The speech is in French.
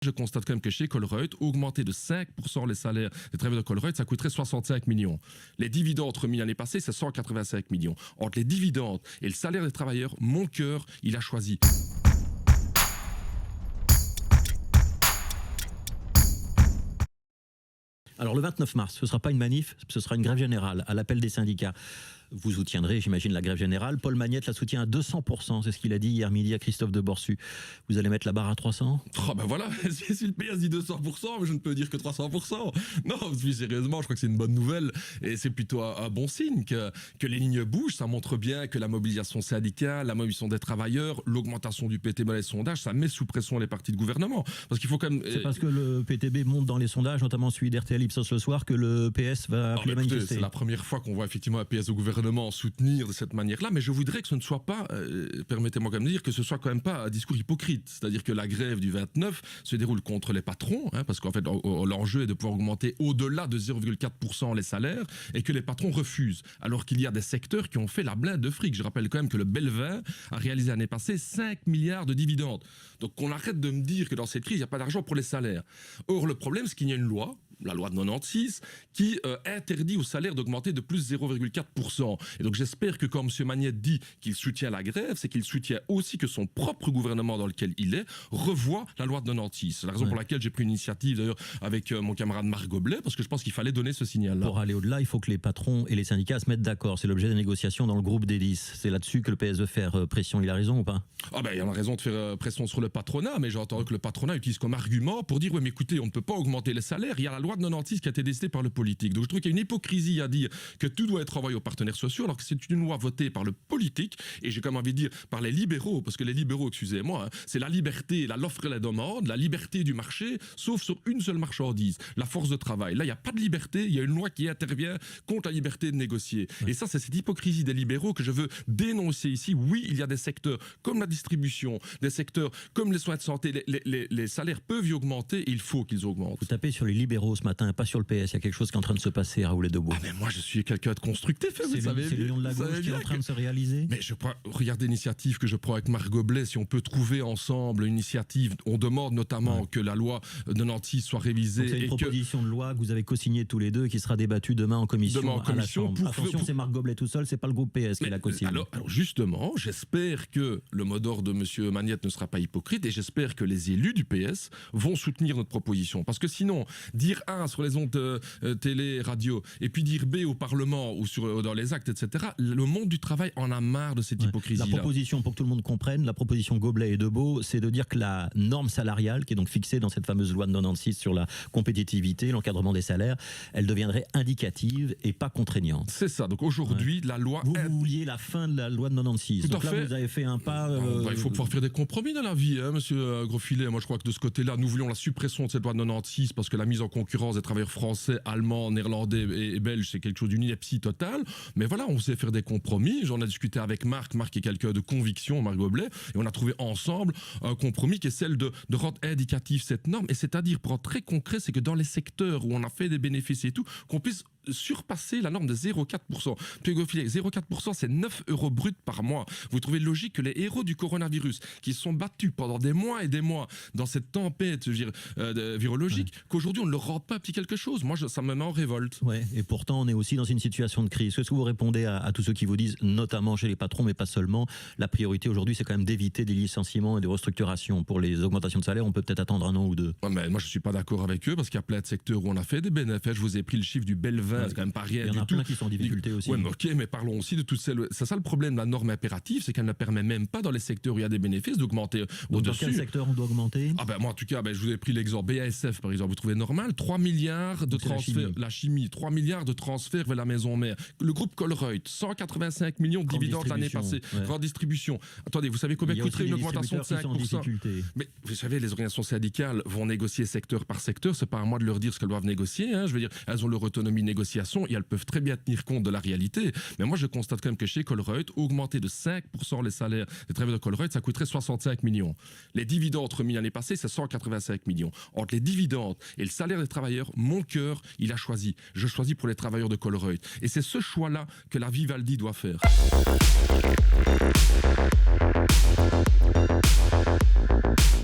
Je constate quand même que chez Colruyt, augmenter de 5% les salaires des travailleurs de Colruyt, ça coûterait 65 millions. Les dividendes remis l'année passée, c'est 185 millions. Entre les dividendes et le salaire des travailleurs, mon cœur, il a choisi. Alors le 29 mars, ce ne sera pas une manif, ce sera une grève générale à l'appel des syndicats. Vous soutiendrez, j'imagine, la grève générale. Paul Magnette la soutient à 200%, c'est ce qu'il a dit hier midi à Christophe de Borsu. Vous allez mettre la barre à 300 ? Oh ben voilà, si le PS dit 200%, je ne peux dire que 300%. Non, sérieusement, je crois que c'est une bonne nouvelle et c'est plutôt un bon signe que les lignes bougent. Ça montre bien que la mobilisation syndicale, la mobilisation des travailleurs, l'augmentation du PTB dans les sondages, ça met sous pression les partis de gouvernement. Parce qu'il faut quand même... C'est parce que le PTB monte dans les sondages, notamment celui d'RTL Ipsos le soir, que le PS va appeler manifester. C'est la première fois qu'on voit effectivement un PS au gouvernement soutenir de cette manière-là, mais je voudrais que ce ne soit pas, permettez-moi quand même de dire, que ce soit quand même pas un discours hypocrite. C'est-à-dire que la grève du 29 se déroule contre les patrons, parce qu'en fait l'enjeu est de pouvoir augmenter au-delà de 0,4% les salaires et que les patrons refusent, alors qu'il y a des secteurs qui ont fait la blinde de fric. Je rappelle quand même que le Belvin a réalisé l'année passée 5 milliards de dividendes. Donc qu'on arrête de me dire que dans cette crise, il n'y a pas d'argent pour les salaires. Or, le problème, c'est qu'il y a une loi, la loi de 96, qui interdit aux salaires d'augmenter de plus 0,4%. Et donc j'espère que quand M. Magnette dit qu'il soutient la grève, c'est qu'il soutient aussi que son propre gouvernement dans lequel il est revoit la loi de 96. C'est la raison pour laquelle j'ai pris une initiative d'ailleurs avec mon camarade Marc Goblet, parce que je pense qu'il fallait donner ce signal-là. Pour aller au-delà, il faut que les patrons et les syndicats se mettent d'accord. C'est l'objet des négociations dans le groupe des 10. C'est là-dessus que le PS veut faire pression. Il a raison ou pas ? Ah ben, il a raison de faire pression sur le patronat, mais j'entends que le patronat utilise comme argument pour dire « oui, mais écoutez, on ne peut pas augmenter les salaires, il y a la loi de 96 qui a été décidée par le politique ». Donc je trouve qu'il y a une hypocrisie à dire que tout doit être envoyé aux partenaires sociaux, alors que c'est une loi votée par le politique, et j'ai comme envie de dire par les libéraux, parce que les libéraux, excusez-moi, c'est la liberté, l'offre et la demande, la liberté du marché, sauf sur une seule marchandise, la force de travail. Là, il n'y a pas de liberté, il y a une loi qui intervient contre la liberté de négocier. Et ça, c'est cette hypocrisie des libéraux que je veux dénoncer ici. Oui, il y a des secteurs comme la distribution, des secteurs comme les soins de santé, les salaires peuvent y augmenter, et il faut qu'ils augmentent. Vous tapez sur les libéraux ce matin, pas sur le PS. Il y a quelque chose qui est en train de se passer à Roulet-Debout. Ah mais moi, je suis quelqu'un de constructif, vous savez. C'est l'union de la gauche qui est en train de se réaliser. Mais je crois, regardez l'initiative que je prends avec Marc Goblet, si on peut trouver ensemble une initiative, on demande notamment que la loi de 96 soit révisée. C'est une proposition de loi que vous avez co-signée tous les deux et qui sera débattue demain en commission. Attention, c'est Marc Goblet tout seul, c'est pas le groupe PS qui l'a co-signée. Alors justement, j'espère que le mot d'ordre de M. Magnette ne sera pas hypocrite et j'espère que les élus du PS vont soutenir notre proposition. Parce que sinon, dire A sur les ondes télé, radio, et puis dire B au Parlement ou dans les actes, etc., le monde du travail en a marre de cette hypocrisie-là. La proposition, pour que tout le monde comprenne, la proposition Goblet et Debeau, c'est de dire que la norme salariale, qui est donc fixée dans cette fameuse loi de 96 sur la compétitivité, l'encadrement des salaires, elle deviendrait indicative et pas contraignante. C'est ça. Donc aujourd'hui, la loi... Vous vouliez la fin de la loi de 96. Tout donc à là, fait. vous avez fait un pas... il faut pouvoir faire des compromis dans la vie, monsieur Grosfilet. Moi, je crois que de ce côté-là, nous voulions la suppression de cette loi de 96 parce que la mise en concurrence des travailleurs français, allemands, néerlandais et belges, c'est quelque chose d'une ineptie totale. Mais voilà, on sait faire des compromis. J'en ai discuté avec Marc. Marc est quelqu'un de conviction, Marc Goblet, et on a trouvé ensemble un compromis qui est celle de rendre indicatif cette norme. Et c'est-à-dire, pour être très concret, c'est que dans les secteurs où on a fait des bénéfices et tout, qu'on puisse surpasser la norme de 0,4%. Puis 0,4%, c'est 9 € bruts par mois. Vous trouvez logique que les héros du coronavirus, qui se sont battus pendant des mois et des mois dans cette tempête virologique, qu'aujourd'hui on ne leur rend pas petit quelque chose. Moi, ça me met en révolte. Ouais, et pourtant, on est aussi dans une situation de crise. Est-ce que vous répondez à tous ceux qui vous disent, notamment chez les patrons, mais pas seulement, la priorité aujourd'hui, c'est quand même d'éviter des licenciements et des restructurations. Pour les augmentations de salaire, on peut peut-être attendre un an ou deux. Ouais, mais moi, je ne suis pas d'accord avec eux, parce qu'il y a plein de secteurs où on a fait des bénéfices. Je vous ai pris le chiffre du Belvin, c'est quand même pas rien du tout. Il y en a plein qui sont en difficulté aussi. Ouais, mais ok, mais parlons aussi de toutes celles... C'est ça le problème de la norme impérative, c'est qu'elle ne permet même pas dans les secteurs où il y a des bénéfices d'augmenter au-dessus. Dans quel secteur on doit augmenter ? Ah ben moi en tout cas, je vous ai pris l'exemple BASF par exemple, vous trouvez normal 3 milliards de transferts, la chimie, 3 milliards de transferts vers la maison mère. Le groupe Colruyt, 185 millions de dividendes l'année passée, grande distribution. Attendez, vous savez combien coûterait une augmentation de 5%? Mais vous savez, les organisations syndicales vont négocier secteur par secteur, c'est pas à moi de leur dire ce qu'elles doivent négocier, je veux dire, elles ont leur autonomie de négociation et elles peuvent très bien tenir compte de la réalité. Mais moi je constate quand même que chez Colruyt, augmenter de 5% les salaires des travailleurs de Colruyt, ça coûterait 65 millions. Les dividendes remis l'année passée, c'est 185 millions. Entre les dividendes et le salaire des travailleurs, mon cœur, il a choisi. Je choisis pour les travailleurs de Colruyt. Et c'est ce choix-là que la Vivaldi doit faire.